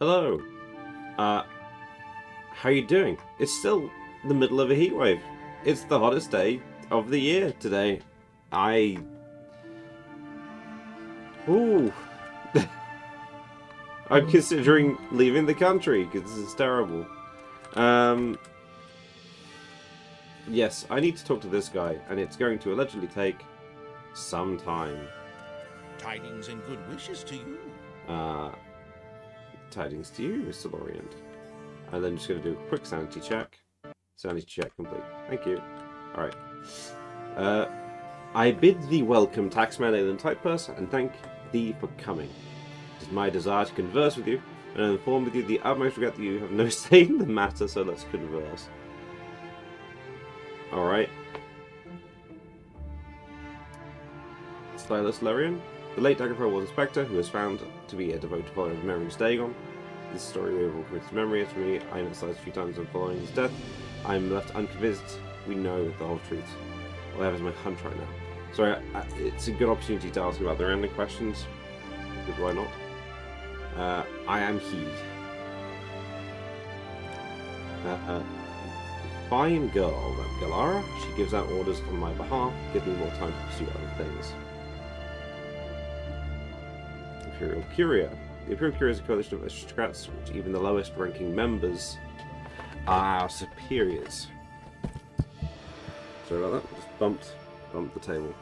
Hello. Uh, how you doing? It's still the middle of a heat wave. It's the hottest day of the year today. I... Ooh. I'm considering leaving the country because this is terrible. Yes, I need to talk to this guy, and it's going to allegedly take some time. Tidings and good wishes to you. Tidings to you, Mr. Laurient. And then just going to do a quick sanity check. Sanity check complete. Thank you. Alright. I bid thee welcome, taxman alien type person, and thank thee for coming. It is my desire to converse with you, and inform with you the utmost regret that you have no say in the matter, so let's converse. Alright. Stylus Laurient. The late Daggerfall was Inspector, who was found to be a devoted follower of Memory's Dagon. This story we will commit to memory. As for me, I emphasized a few times on following his death. I am left unconvinced. We know the whole truth. All I have is my hunch right now. So it's a good opportunity to ask about the random questions, because why not? I am he. Fine girl, that Galara. She gives out orders on my behalf. Give me more time to pursue other things. Imperial Curia. The Imperial Curia is a coalition of aristocrats, which even the lowest ranking members are superiors. Sorry about that, just bumped the table.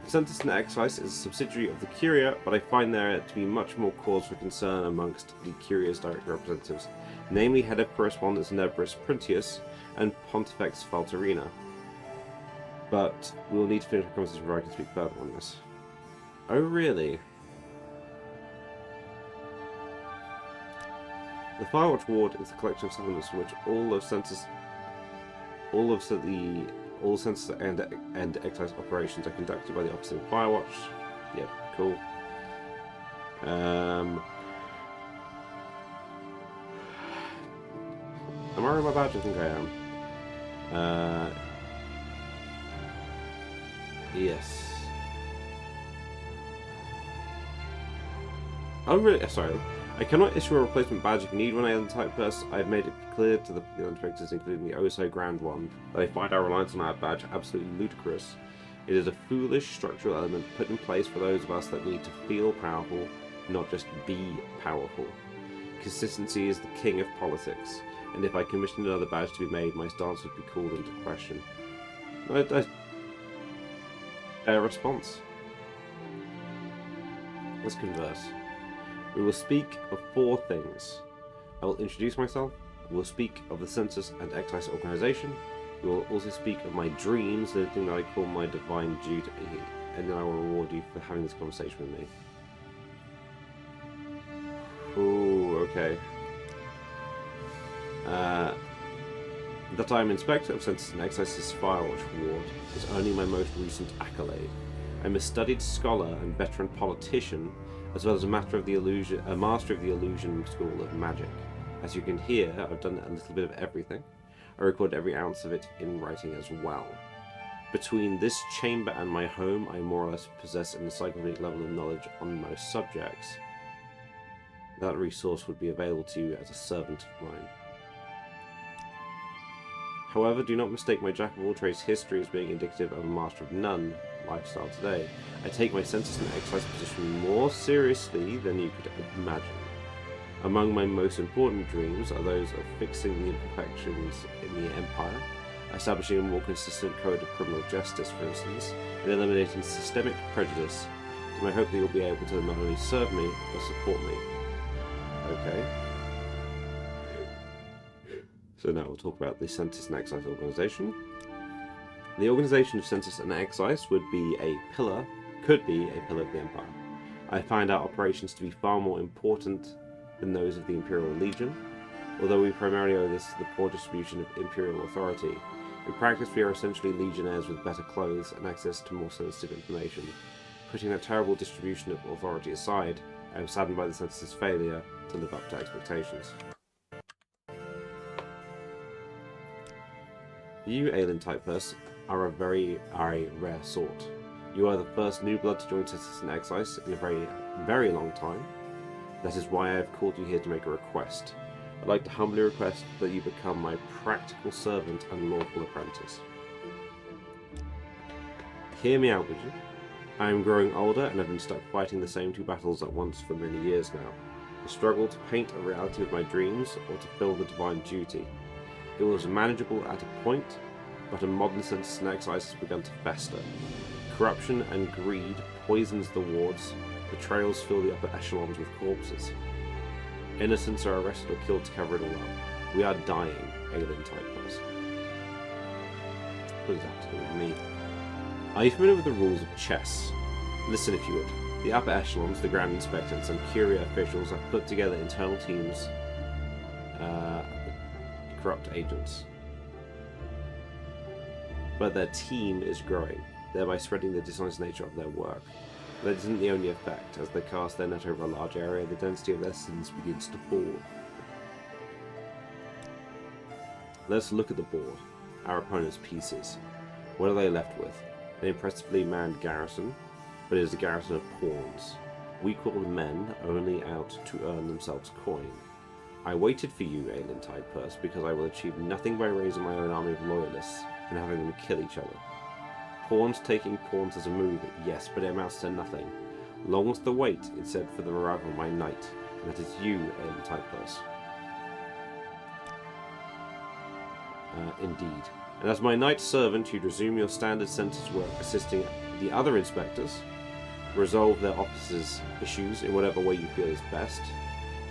Sentis and Excise is a subsidiary of the Curia, but I find there to be much more cause for concern amongst the Curia's direct representatives, namely Head of Correspondence Nebris Prentius and Pontifex Falterina. But we will need to finish the conversation before I can speak further on this. Oh really? The Firewatch Ward is the collection of settlements from which all census and excise operations are conducted by the Office of Firewatch. Yep, cool. Am I wearing my badge? I think I am. Yes. I'm really sorry. I cannot issue a replacement badge if you need one, alien type person. I've made it clear to the inspectors, including the oh-so grand one, that I find our reliance on our badge absolutely ludicrous. It is a foolish structural element put in place for those of us that need to feel powerful, not just be powerful. Consistency is the king of politics, and if I commissioned another badge to be made, my stance would be called into question. Fair response. Let's converse. We will speak of four things. I will introduce myself, we will speak of the Census and Excise Organization, we will also speak of my dreams, the thing that I call my divine duty, and then I will reward you for having this conversation with me. Ooh, okay. That I am Inspector of Census and Excise's Firewatch Ward is only my most recent accolade. I am a studied scholar and veteran politician, as well as a master of the illusion school of magic. As you can hear, I've done a little bit of everything. I record every ounce of it in writing as well. Between this chamber and my home, I more or less possess an encyclopedic level of knowledge on most subjects. That resource would be available to you as a servant of mine. However, do not mistake my jack-of-all-trades history as being indicative of a master of none lifestyle today. I take my census and excise position more seriously than you could imagine. Among my most important dreams are those of fixing the imperfections in the Empire, establishing a more consistent code of criminal justice, for instance, and eliminating systemic prejudice. It's my hope that you'll be able to not only serve me, but support me. Okay. So now we'll talk about the Census and Excise Organization. The Organization of Census and Excise could be a pillar of the Empire. I find our operations to be far more important than those of the Imperial Legion, although we primarily owe this to the poor distribution of Imperial authority. In practice, we are essentially legionnaires with better clothes and access to more sensitive information. Putting that terrible distribution of authority aside, I am saddened by the Census's failure to live up to expectations. You, alien type person, are a rare sort. You are the first new blood to join Census and Excise in a very, very long time. That is why I have called you here to make a request. I'd like to humbly request that you become my practical servant and lawful apprentice. Hear me out, would you? I am growing older and have been stuck fighting the same two battles at once for many years now. The struggle to paint a reality of my dreams or to fill the divine duty. It was manageable at a point, but in modern sense Snake's Eyes has begun to fester. Corruption and greed poisons the wards, betrayals fill the upper echelons with corpses. Innocents are arrested or killed to cover it all up. We are dying, alien typos. What does that have to do with me? Are you familiar with the rules of chess? Listen if you would. The upper echelons, the Grand Inspector, and some Curia officials have put together internal teams corrupt agents. But their team is growing, thereby spreading the dishonest nature of their work. That isn't the only effect. As they cast their net over a large area, the density of their sins begins to fall. Let's look at the board. Our opponent's pieces. What are they left with? An impressively manned garrison, but it is a garrison of pawns. We call them men only out to earn themselves coin. I waited for you, alien tide purse, because I will achieve nothing by raising my own army of loyalists and having them kill each other. Pawns taking pawns as a move, yes, but it amounts to nothing. Long's the wait, it said, for the arrival of my knight, and that is you, alien tide purse. Indeed. And as my knight servant, you'd resume your standard census work, assisting the other inspectors resolve their officers' issues in whatever way you feel is best.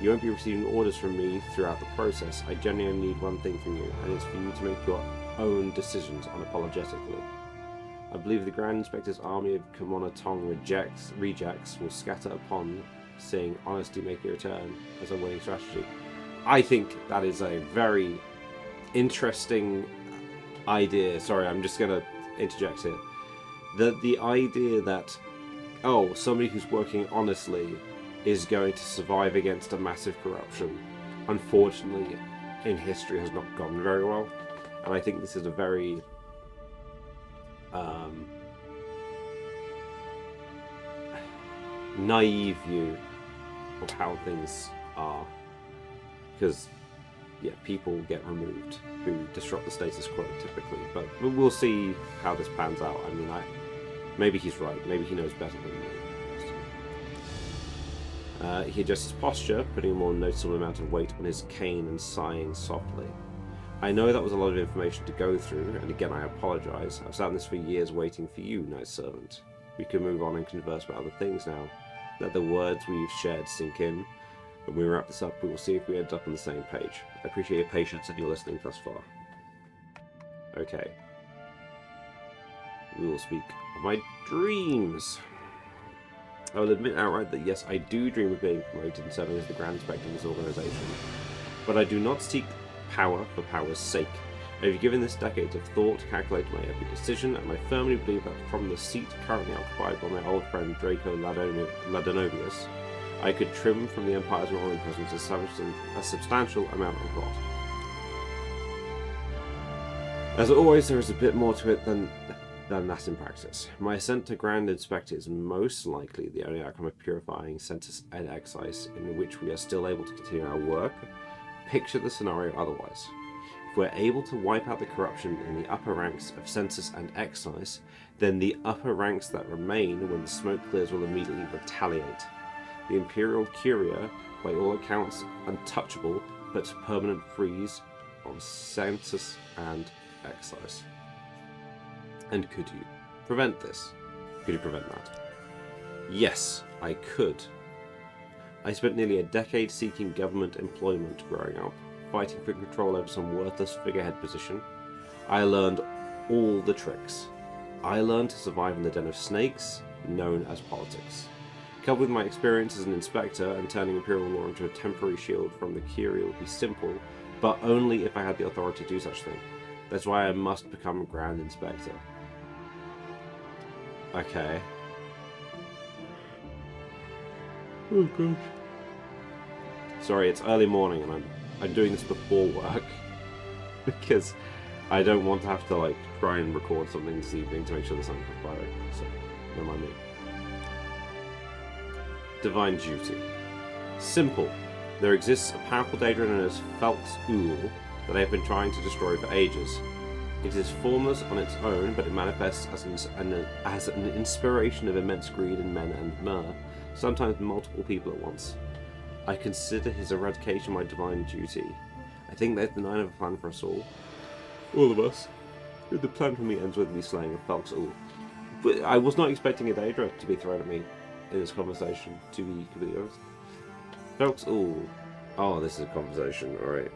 You won't be receiving orders from me throughout the process. I genuinely need one thing from you, and it's for you to make your own decisions unapologetically. I believe the Grand Inspector's army of Kimona Tong rejects will scatter upon seeing honesty make a return as a winning strategy. I think that is a very interesting idea. Sorry, I'm just going to interject here. The idea that, oh, somebody who's working honestly is going to survive against a massive corruption, unfortunately, in history has not gone very well. And I think this is a very naive view of how things are, because yeah, people get removed who disrupt the status quo typically, but we'll see how this pans out. I mean, maybe he's right, maybe he knows better than me. He adjusts his posture, putting a more noticeable amount of weight on his cane and sighing softly. I know that was a lot of information to go through, and again I apologise. I've sat in this for years waiting for you, Knight Servant. We can move on and converse about other things now. Let the words we've shared sink in. When we wrap this up, we will see if we end up on the same page. I appreciate your patience and your listening thus far. Okay. We will speak of my dreams. I will admit outright that yes, I do dream of being promoted and serving as the Grand Inspector of this organisation. But I do not seek power for power's sake. I have given this decades of thought to calculate my every decision, and I firmly believe that from the seat currently occupied by my old friend Draco Ladanovius, I could trim from the Empire's Morrowind presence a substantial amount of rot. As always, there is a bit more to it than that in practice. My ascent to Grand Inspector is most likely the only outcome of purifying census and excise in which we are still able to continue our work. Picture the scenario otherwise. If we're able to wipe out the corruption in the upper ranks of census and excise, then the upper ranks that remain when the smoke clears will immediately retaliate. The Imperial Curia, by all accounts untouchable, puts permanent freeze on census and excise. And could you prevent this? Could you prevent that? Yes, I could. I spent nearly a decade seeking government employment growing up, fighting for control over some worthless figurehead position. I learned all the tricks. I learned to survive in the den of snakes, known as politics. Coupled with my experience as an inspector, and turning Imperial law into a temporary shield from the Curia would be simple, but only if I had the authority to do such thing. That's why I must become a Grand Inspector. Okay. Oh gosh. Sorry, it's early morning and I'm doing this before work because I don't want to have to like try and record something this evening to make sure there's something preparing. So, don't mind me. Divine duty. Simple. There exists a powerful Daedra known as Felk's Ool that I have been trying to destroy for ages. It is formless on its own, but it manifests as an inspiration of immense greed in men and mer, sometimes multiple people at once. I consider his eradication my divine duty. I think there's the nine of a plan for us all. All of us. The plan for me ends with me slaying a Felk's Ool. But I was not expecting a Daedra to be thrown at me in this conversation, to be completely honest. Felk's Ool. Oh, this is a conversation, alright.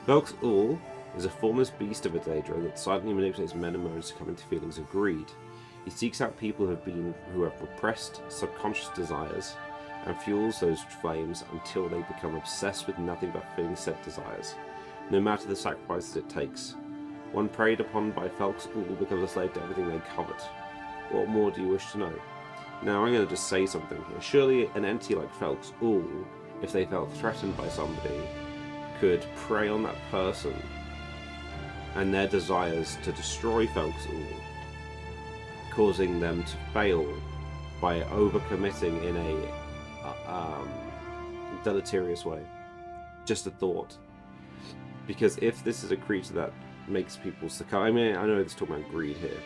Felk's Ool is a formless beast of a Daedra that silently manipulates men and moans to come into feelings of greed. He seeks out people who have repressed subconscious desires and fuels those flames until they become obsessed with nothing but filling said desires, no matter the sacrifices it takes. One preyed upon by Felk's Ool becomes a slave to everything they covet. What more do you wish to know? Now I'm going to just say something here. Surely an entity like Felk's Ool, if they felt threatened by somebody, could prey on that person and their desires to destroy Felk's Ool, causing them to fail by overcommitting in a deleterious way. Just a thought. Because if this is a creature that makes people succumb, I mean, I know it's talking about greed here.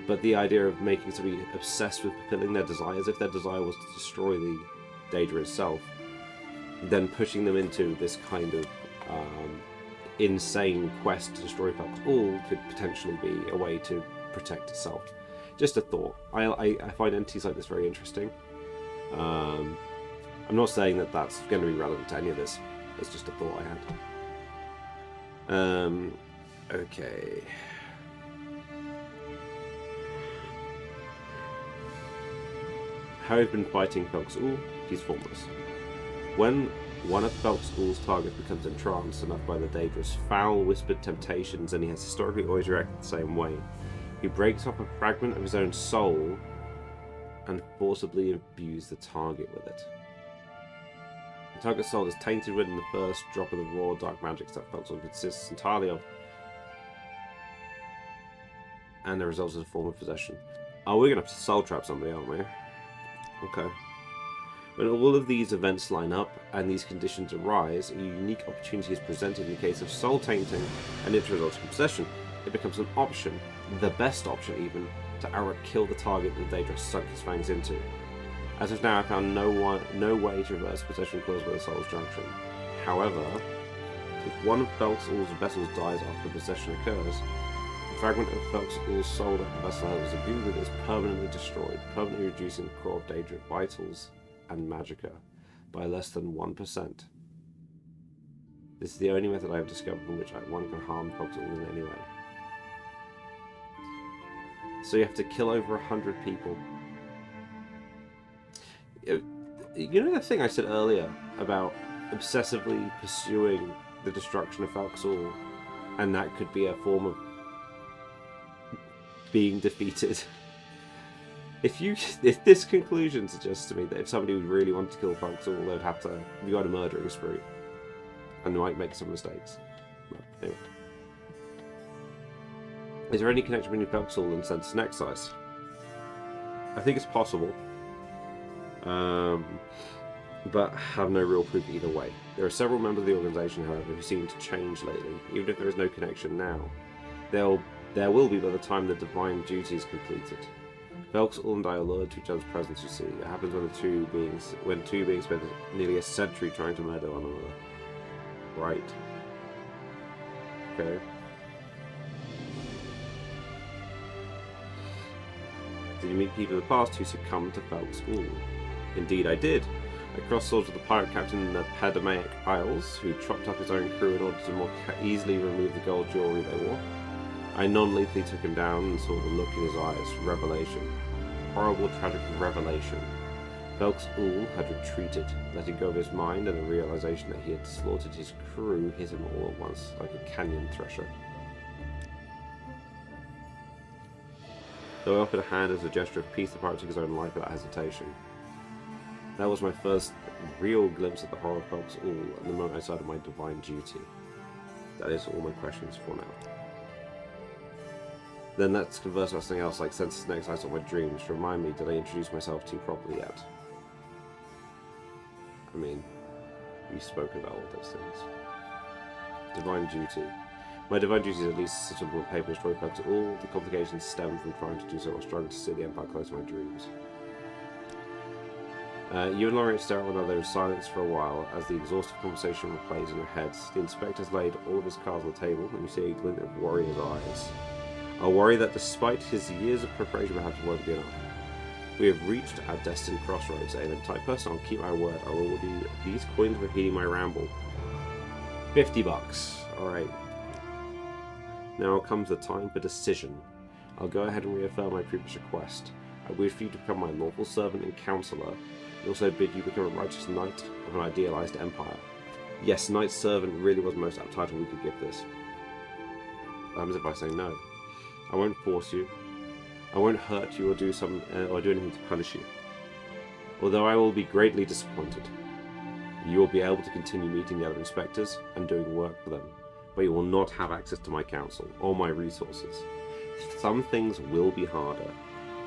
But the idea of making somebody obsessed with fulfilling their desires, if their desire was to destroy the Daedra itself, then pushing them into this kind of insane quest to destroy Felk's Ool could potentially be a way to protect itself. Just a thought. I find entities like this very interesting. I'm not saying that that's going to be relevant to any of this. It's just a thought I had. Okay. How have been fighting Felk's Ool? He's formless. When one of Felk's Ool's targets becomes entranced enough by the Daedra's foul whispered temptations, and he has historically always reacted the same way, he breaks off a fragment of his own soul and forcibly imbues the target with it. The target's soul is tainted within the first drop of the raw dark magic that Felk's Ool consists entirely of, and the result is a form of possession. Oh, we're going to have to soul trap somebody, aren't we? Okay. When all of these events line up and these conditions arise, a unique opportunity is presented in the case of soul tainting and its resulting possession. It becomes an option, the best option even, to outright kill the target that the Daedra sunk his fangs into. As of now, I found no way to reverse possession caused by the soul's junction. However, if one of Felk's Ool's vessels dies after possession occurs, the fragment of Felk's Ool's soul that the vessel was imbued with is permanently destroyed, permanently reducing the core of Daedra vitals and magicka by less than 1%. This is the only method I have discovered in which one can harm Felk's Ool in any way. So you have to kill over 100 people. You know the thing I said earlier about obsessively pursuing the destruction of Felk's Ool, and that could be a form of being defeated. If this conclusion suggests to me that if somebody would really want to kill Felk's Ool, they'd have to go on a murdering spree, and they might make some mistakes. But anyway. Is there any connection between Felk's Ool and Sense and Excise? I think it's possible, but have no real proof either way. There are several members of the organisation, however, who seem to change lately. Even if there is no connection now, there will be by the time the divine duty is completed. Felk's Ool and I are lured to each other's presence, you see. It happens when two beings spend nearly a century trying to murder one another. Right. Okay. Did you meet people in the past who succumbed to Felk's Ool? Indeed I did. I crossed swords with the pirate captain in the Padamaic Isles, who chopped up his own crew in order to more easily remove the gold jewellery they wore. I non-lethally took him down and saw the look in his eyes. Revelation. Horrible, tragic revelation. Felk's Ool had retreated, letting go of his mind, and the realization that he had slaughtered his crew hit him all at once, like a canyon thresher. Though I offered a hand as a gesture of peace, the pirate took his own life without hesitation. That was my first real glimpse of the horror of Felk's Ool, and the moment I started my divine duty. That is all my questions for now. Then let's converse about something else, like senses and exercise of my dreams. Remind me, did I introduce myself to you properly yet? I mean, we've spoken about all those things. Divine duty. My divine duty is at least a suitable paper to refer to all the complications stem from trying to do so while struggling to see the Empire close to my dreams. You and Laurient stare at one another in silence for a while as the exhaustive conversation replays in your heads. The inspector's laid all of his cards on the table, and you see a glint of worry in his eyes. A worry that, despite his years of preparation, perhaps won't be enough. We have reached our destined crossroads, Aiden. Type person, I'll keep my word. I will reward you these coins for heeding my ramble. $50. Alright. Now comes the time for decision. I'll go ahead and reaffirm my previous request. I wish for you to become my lawful servant and counselor. I also bid you become a righteous knight of an idealized empire. Yes, knight servant really was the most apt title we could give this. What happens if I say no? I won't force you. I won't hurt you or do anything to punish you. Although I will be greatly disappointed. You will be able to continue meeting the other inspectors and doing work for them, but you will not have access to my council or my resources. Some things will be harder,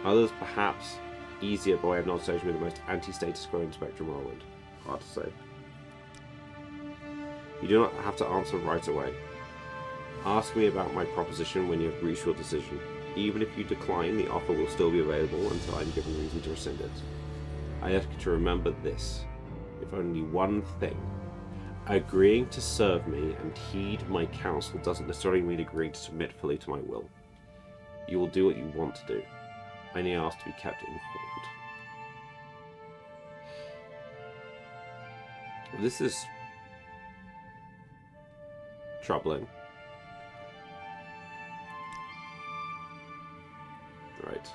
others perhaps easier, but I have not associated with the most anti-status quo inspector in Morrowind. Hard to say. You do not have to answer right away. Ask me about my proposition when you have reached your decision. Even if you decline, the offer will still be available until I am given reason to rescind it. I ask you to remember this, if only one thing. Agreeing to serve me and heed my counsel doesn't necessarily mean agreeing to submit fully to my will. You will do what you want to do. I only ask to be kept informed. This is troubling. Right.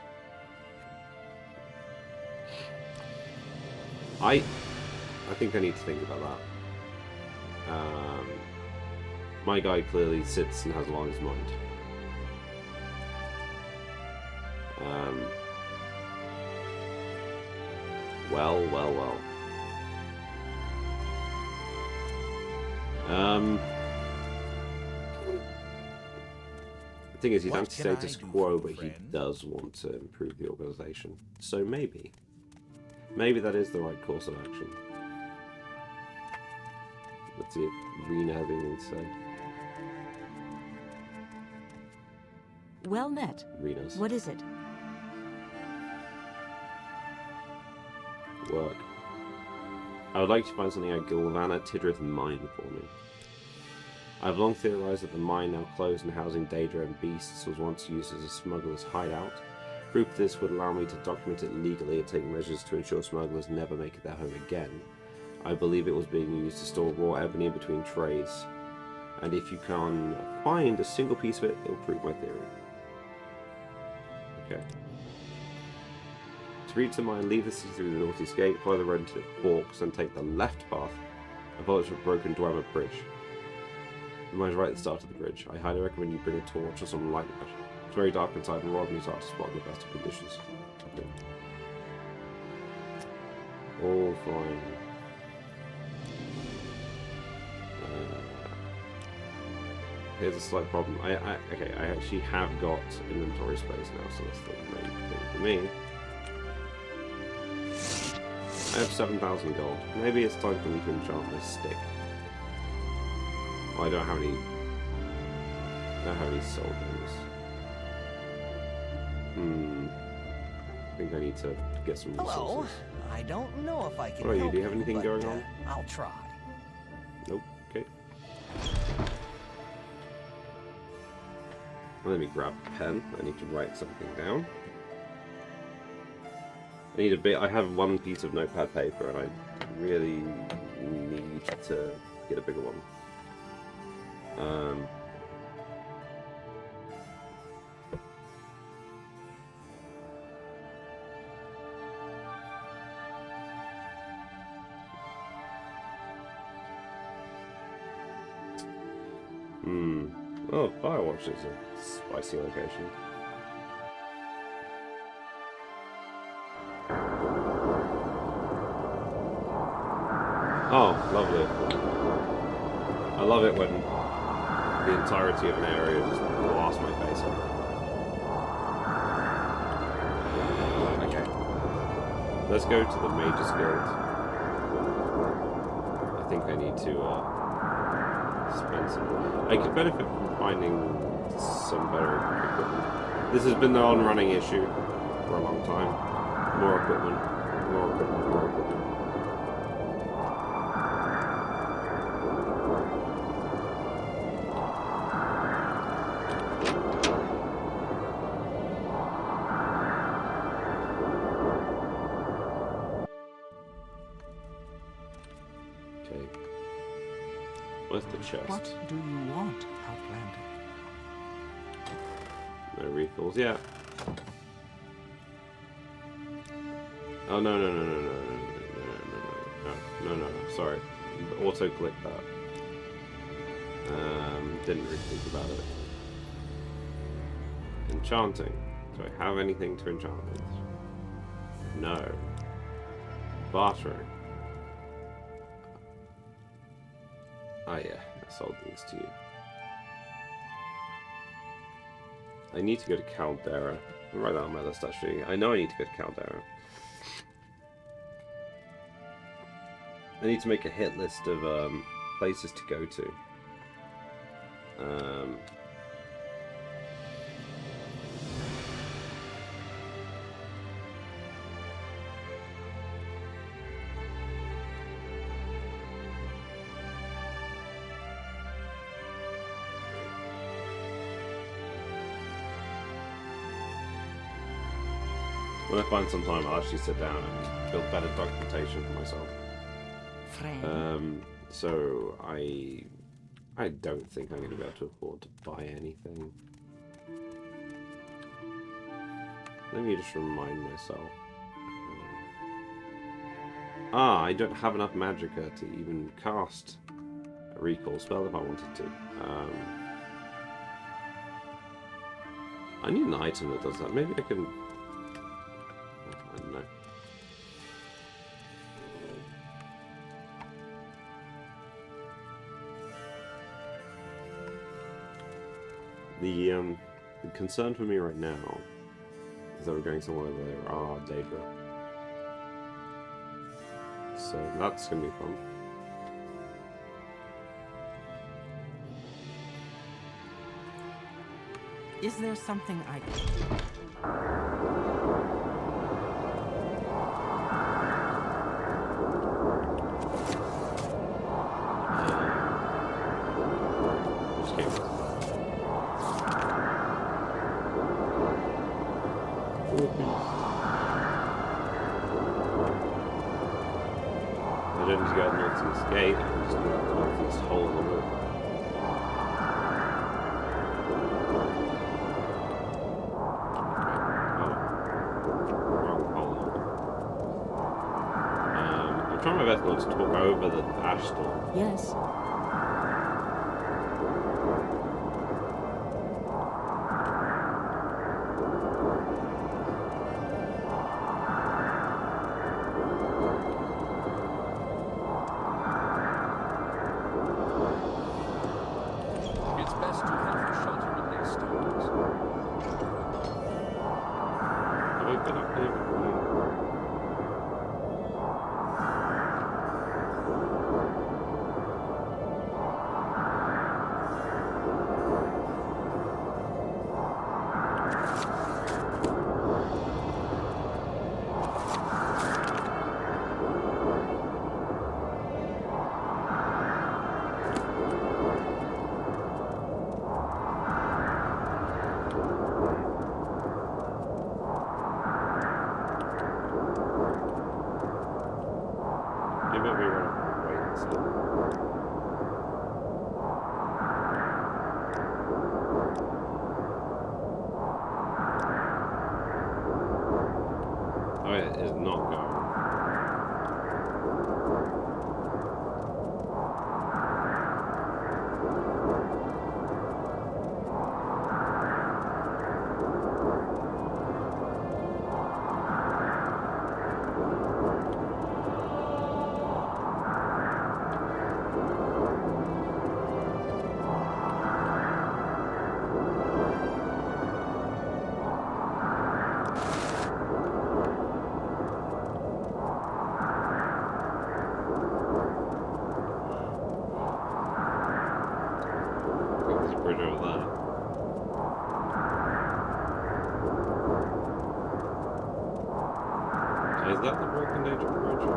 I think I need to think about that. My guy clearly sits and has a lot on his mind. Well. The thing is, he's anti-status quo, but he does want to improve the organization. So maybe that is the right course of action. Let's see if Rena has anything to say. Well met. Rena's. What is it? Work. I would like to find something at Gilvana Tidrith Mine for me. I have long theorized that the mine, now closed and housing Daedra and beasts, was once used as a smuggler's hideout. Proof of this would allow me to document it legally and take measures to ensure smugglers never make it their home again. I believe it was being used to store raw ebony in between trades. And if you can find a single piece of it, it'll prove my theory. Okay. To reach the mine, leave the city through the northeast gate, follow the road into Hawks, and take the left path, approach a broken Dwemer bridge. The mine's right at the start of the bridge. I highly recommend you bring a torch or some light match. It's very dark inside, and robbing is hard to spot in the best of conditions. Okay. All fine. Here's a slight problem. I actually have got inventory space now, so that's the main thing for me. I have 7,000 gold. Maybe it's time for me to enchant my stick. Oh, I don't have any soldiers. I think I need to get some resources. Hello. I don't know if I can What are you? help Do you have anything but, going on? I'll try. Nope. Okay. Let me grab a pen. I need to write something down. I have one piece of notepad paper, and I really need to get a bigger one. Oh, Firewatch is a spicy location. Oh, lovely. I love it when the entirety of an area just blasts my face off. let's go to the Mages Guild. I think I need to spend some. I could benefit from finding some better equipment. This has been the on-running issue for a long time. More equipment, more equipment, more equipment. Where's the chest? What do you want, Outlander? No refills, yeah. Oh no, sorry. Auto click that. Didn't really think about it. Enchanting. Do I have anything to enchant with? No. Bartering. Oh yeah, I sold things to you. I need to go to Caldera. I'll write that on my list actually. I know I need to go to Caldera. I need to make a hit list of places to go to. When I find some time, I'll actually sit down and build better documentation for myself. So I don't think I'm going to be able to afford to buy anything. Let me just remind myself. I don't have enough magicka to even cast a recall spell if I wanted to. I need an item that does that. Maybe I can... I don't know. The concern for me right now is that we're going somewhere where there are Daedra. So that's going to be fun. Is there something I can... I don't need to go to the northeast gate, I can just go to the northeast hole in the wall. Wrong hole. I'm trying my best not to talk over the ash storm. Yes. Is that the Broken Danger Bridge?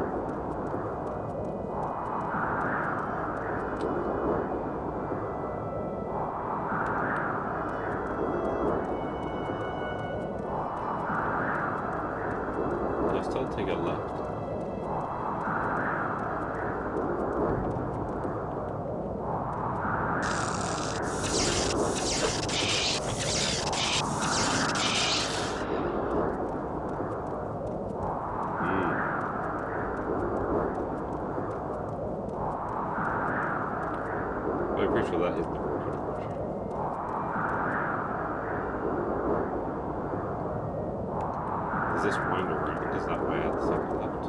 I'll still take a left. I'm pretty sure that is the Broken Bridge. Does this wind around? Is that way I'd take a left?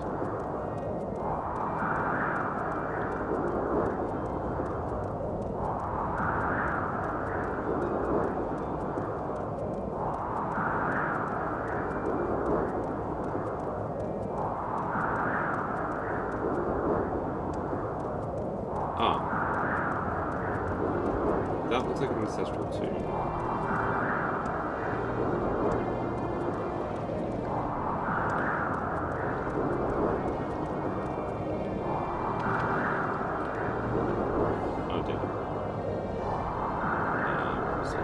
Ah. That looks like an ancestral tomb. Oh dear. What is it?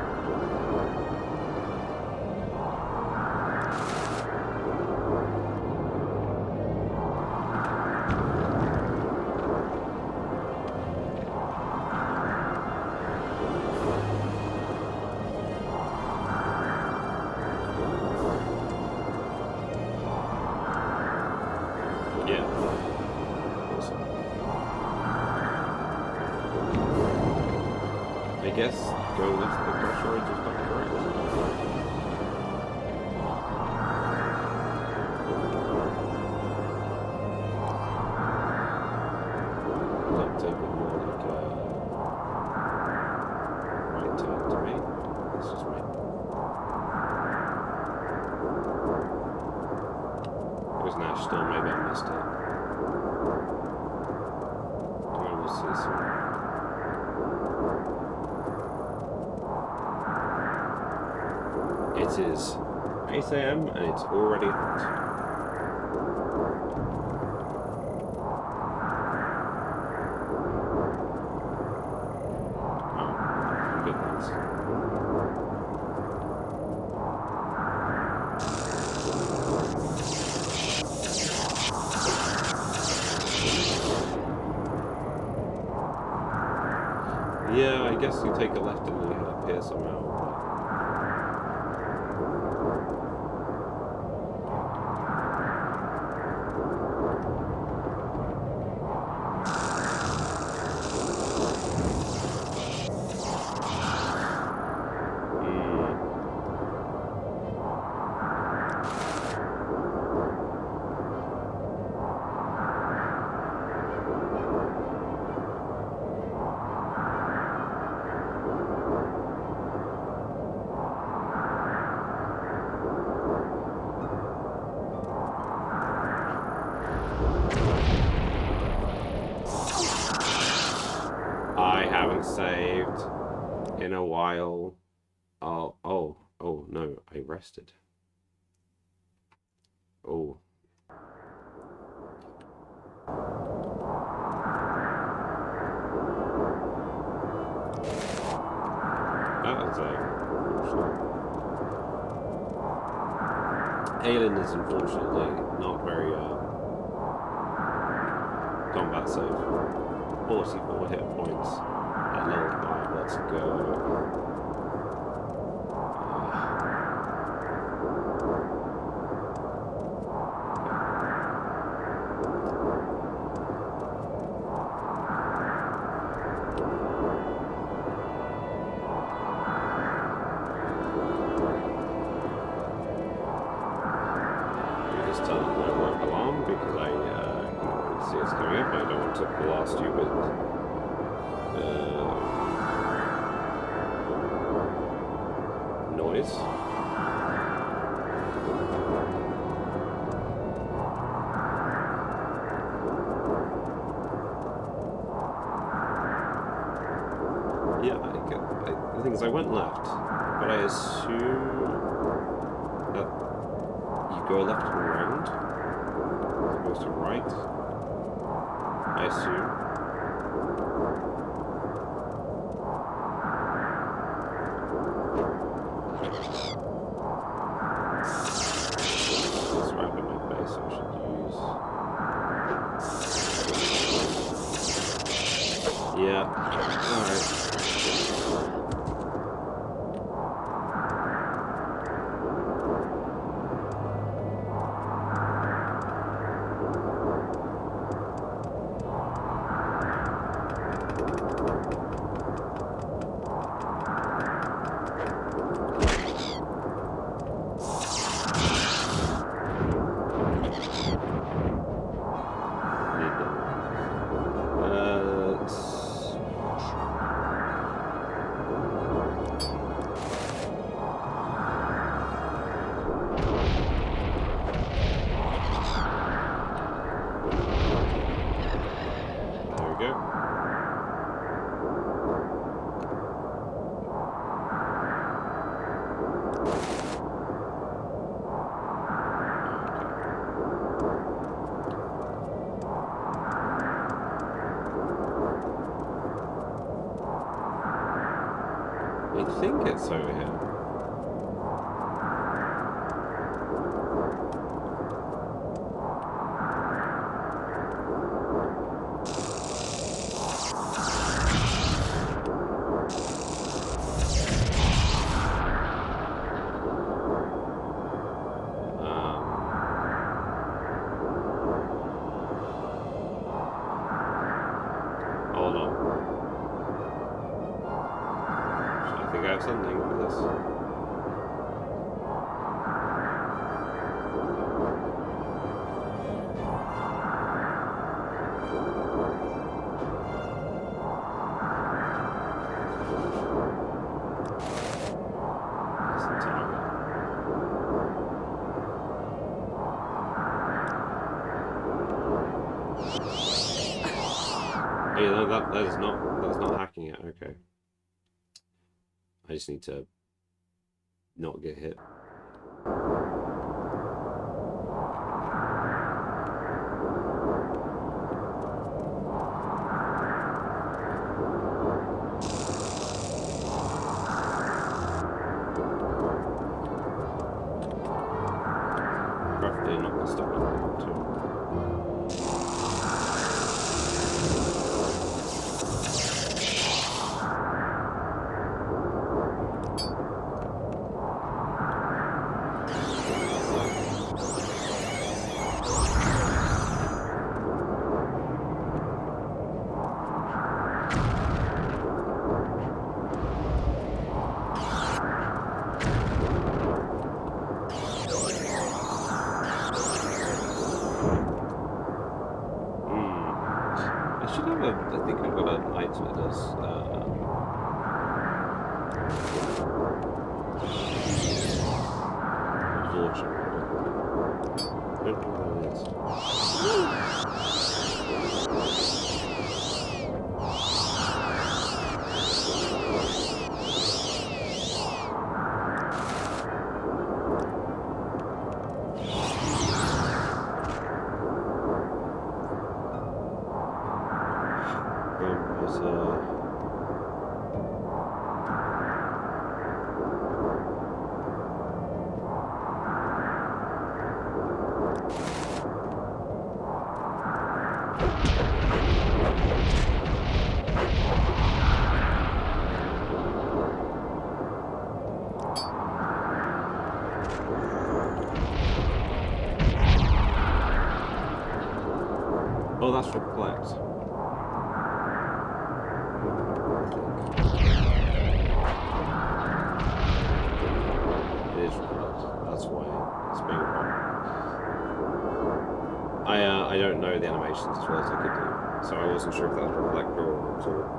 Yeah. Awesome. I guess go left the crossroads is not correct. Looked a bit more like a right turn to me. That's just me. It was an ash storm, maybe I missed it. We'll see soon. It is 8 AM and it's already hot. Oh, good thanks. Yeah, I guess you take a left and you head up here somehow. I haven't saved in a while. Oh no, I rested. Oh. That was unfortunate. Aelin is unfortunately not very combat safe. 44 hit points at level 5. Let's go. This tunnel won't belong because I can already see it's coming up. I don't want to blast you with noise. Yeah, the thing is, I went left, but I assume that you go left and around. Goes to right, I assume. It's right at my base, so I should use. Yeah. Alright. I think it's over here. Hold on. I think I have something for this. That's the target. Yeah, no, that's not hacking it. Okay. I just need to not get hit. Preferably not get stuck in the too. I think I've got an item that does absorption. I don't know what it is. Oh, that's reflect. It is reflect. That's why it's being a problem. I don't know the animations as well as I could do, so I wasn't sure if that was reflect or absorb.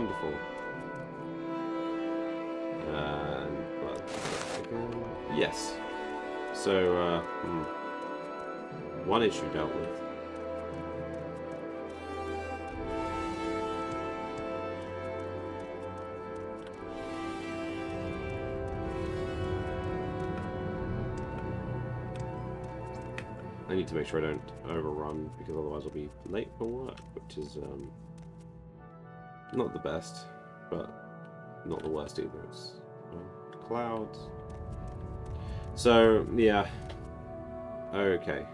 Wonderful. And well, yes. So one issue dealt with. I need to make sure I don't overrun, because otherwise I'll be late for work, which is not the best, but not the worst either. It's clouds. So yeah, okay.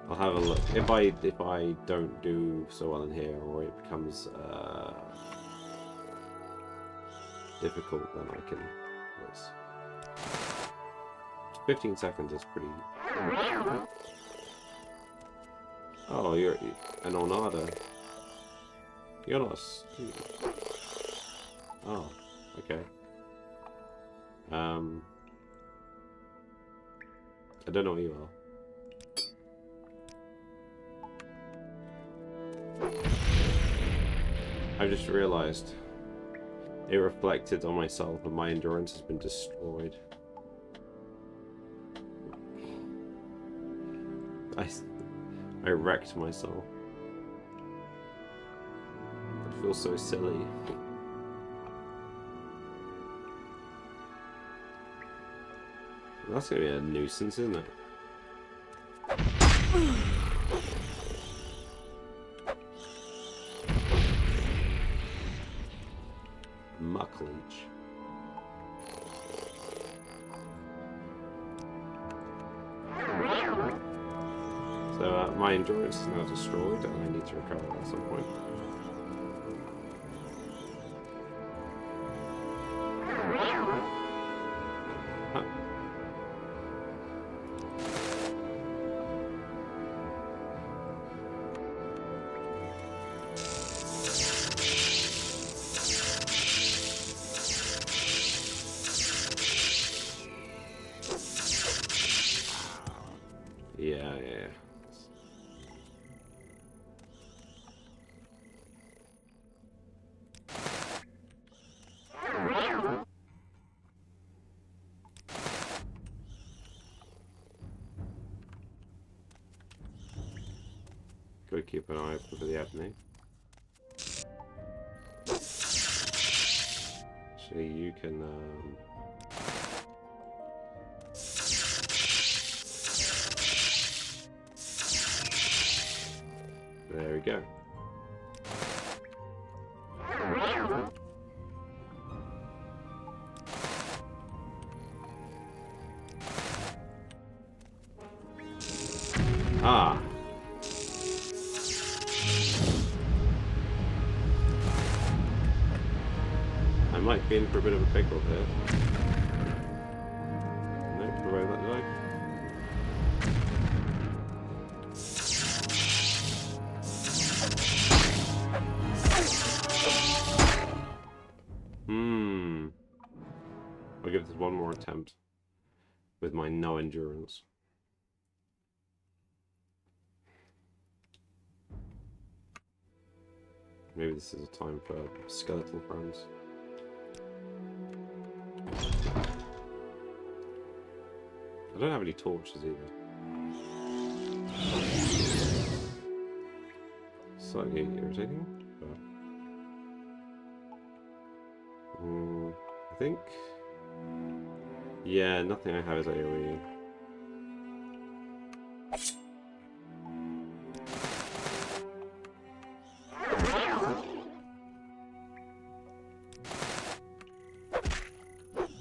I'll have a look. If I don't do so well in here, or it becomes difficult, then I can. Yes. 15 seconds is pretty. Oh, you're an Ornada. You're not a student. Oh, okay. I don't know what you are. I've just realized it reflected on myself and my endurance has been destroyed. I wrecked myself. I feel so silly. That's gonna be a nuisance, isn't it? Muck leech. So my endurance is now destroyed, and I need to recover at some point. Huh. Yeah. Gotta keep an eye open for the happening. Actually, you can. There we go. Ah. I might be in for a bit of a pickle here. Nope, provide that, did I? I'll give this one more attempt with my no endurance. Maybe this is a time for skeletal friends. I don't have any torches either. Slightly irritating, but I think. Yeah, nothing I have is AoE.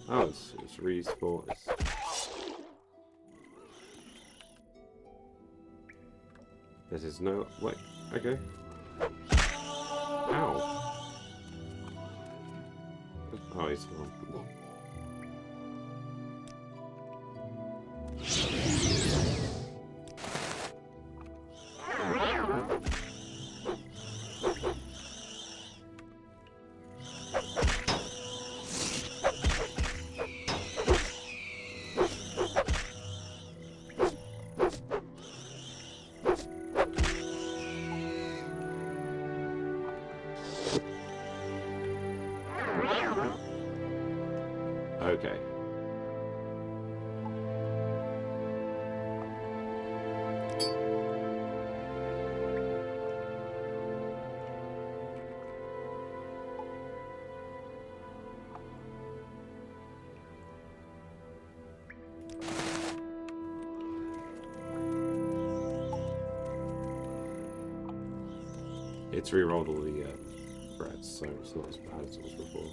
Oh, it's respawn. This is no. Wait, okay. Ow. Oh, he's gone. Okay. It's re-rolled all the threats, so it's not as bad as it was before.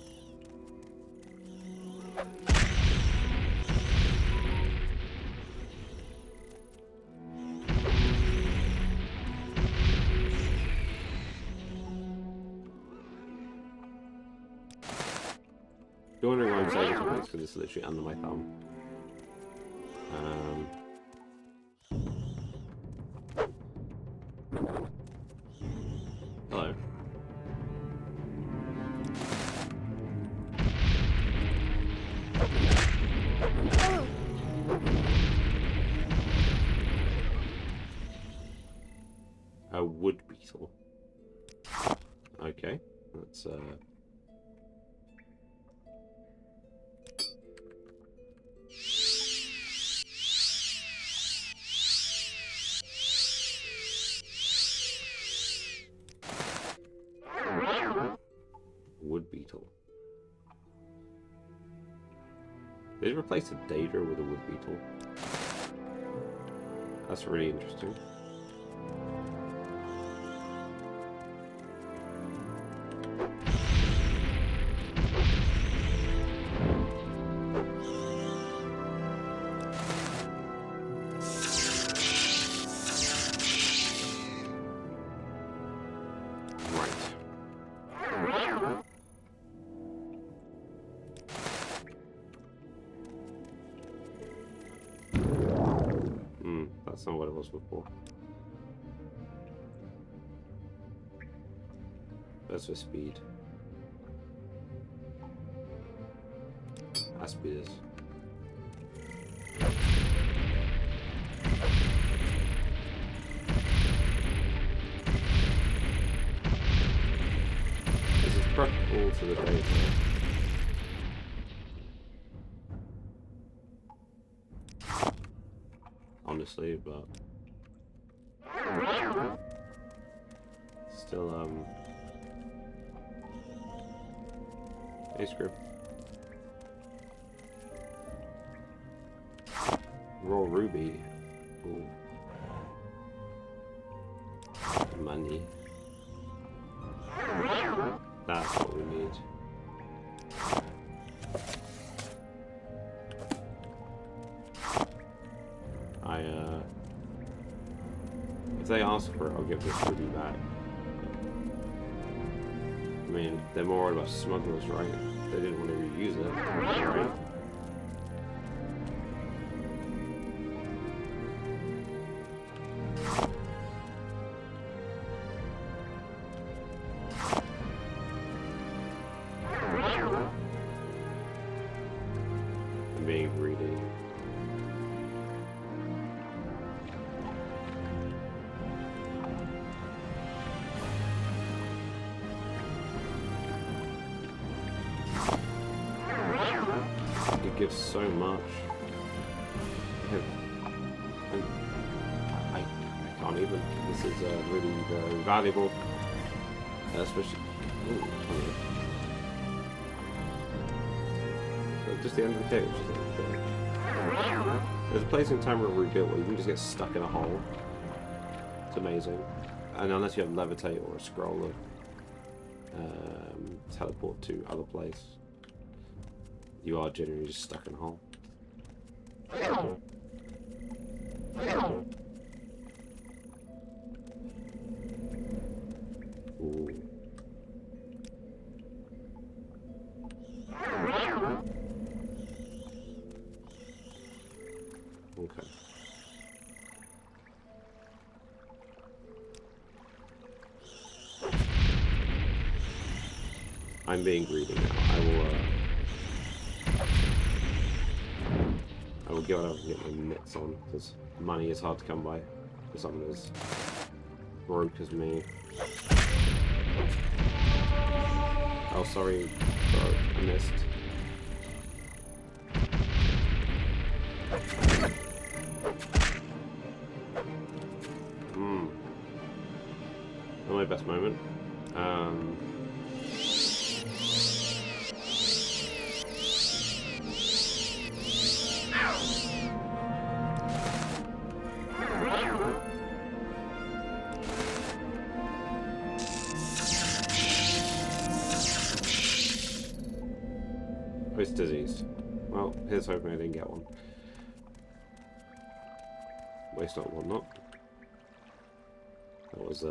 You're wondering why I'm saying this because it's literally under my thumb. Hello. A wood beetle. Okay, that's wood beetle. Did it replace a Daedra with a wood beetle? That's really interesting. That's not what it was before. That's for speed. That's speed is. This is practical to the data. Honestly, but still, hey, script. Raw ruby. Ooh. Money. That's what we need. If they ask for it, I'll give this ruby back. I mean, they're more worried about smugglers, right? They didn't want to reuse it, right? I'm being greedy. It gives so much. I can't even. This is really very valuable, especially. Ooh, just the end of the cave. Just the end of the cave. There's a place in Tamriel rebuilt where you can just get stuck in a hole. It's amazing, and unless you have levitate or a scroll of teleport to other place. You are genuinely just stuck in a hole. Ooh. Okay. I'm being greedy now. I will go out and get my mitts on, because money is hard to come by for someone as broke as me. Oh, sorry, I missed. moment. It's diseased. Well, here's hoping I didn't get one. Waste not, whatnot. That was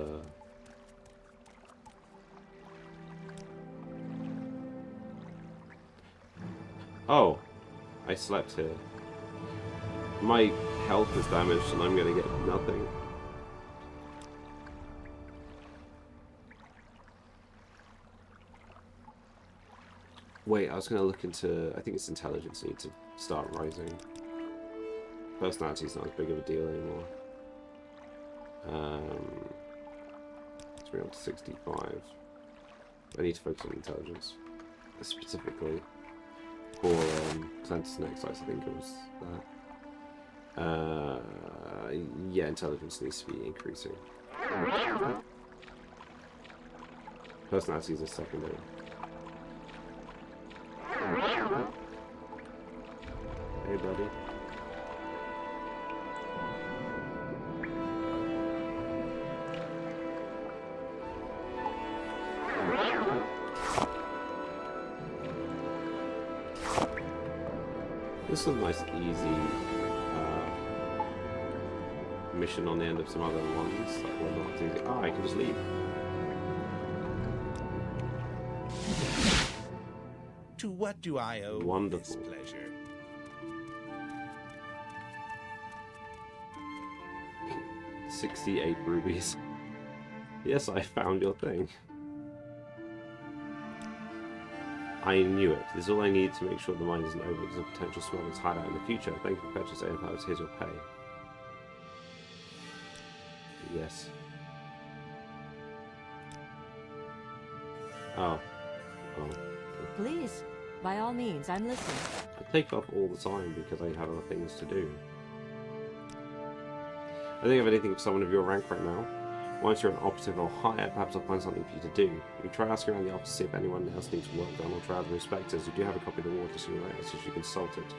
Oh, I slept here. My health is damaged and I'm gonna get nothing. Wait, I was gonna look into, I think it's intelligence need to start rising. Personality's not as big of a deal anymore. Let's bring it up to 65. I need to focus on intelligence. Specifically for Sense Next, I think it was that. Yeah, intelligence needs to be increasing. Personality is a secondary. Hey, buddy. This is a nice, easy mission on the end of some other ones that were not easy. Ah, I can just leave. To what do I owe Wonderful. this pleasure? 68 rubies. Yes, I found your thing. I knew it. This is all I need to make sure the mine isn't over because of potential smugglers hideout in the future. Thank you for purchasing empires. Here's your pay. Yes. Oh. Oh. Please, by all means, I'm listening. I take off all the time because I have other things to do. I don't have anything for someone of your rank right now. Once you're an operative or higher, perhaps I'll find something for you to do. You try asking around the office to see if anyone else needs work done or try out the inspectors. You do have a copy of the water simulator, so you can consult it.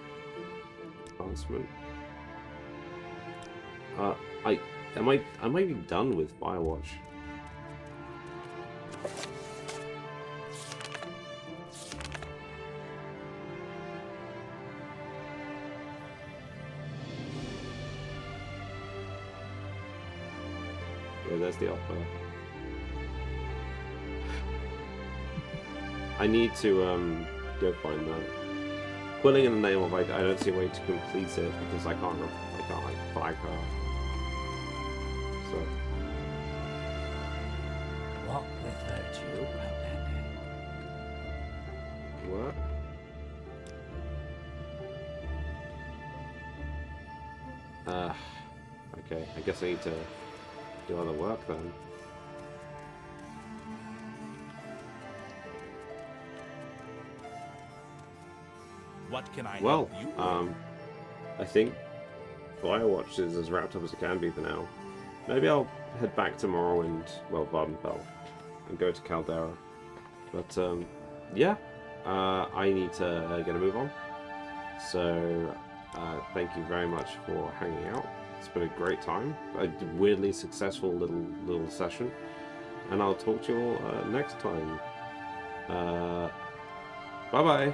Advancement. I might be done with Firewatch. Yeah, there's the offer. I need to go find that. Quilling in the name of I don't see a way to complete it because I can't like flag her. So Walk with virtue, Outlander. what? Okay, I guess I need to do other work then. What can I Well, help you with? I think Firewatch is as wrapped up as it can be for now. Maybe I'll head back to Morrowind, well, Vardenfell, and go to Caldera. But, yeah, I need to get a move on. So, thank you very much for hanging out. It's been a great time. A weirdly successful little session. And I'll talk to you all next time. Bye-bye.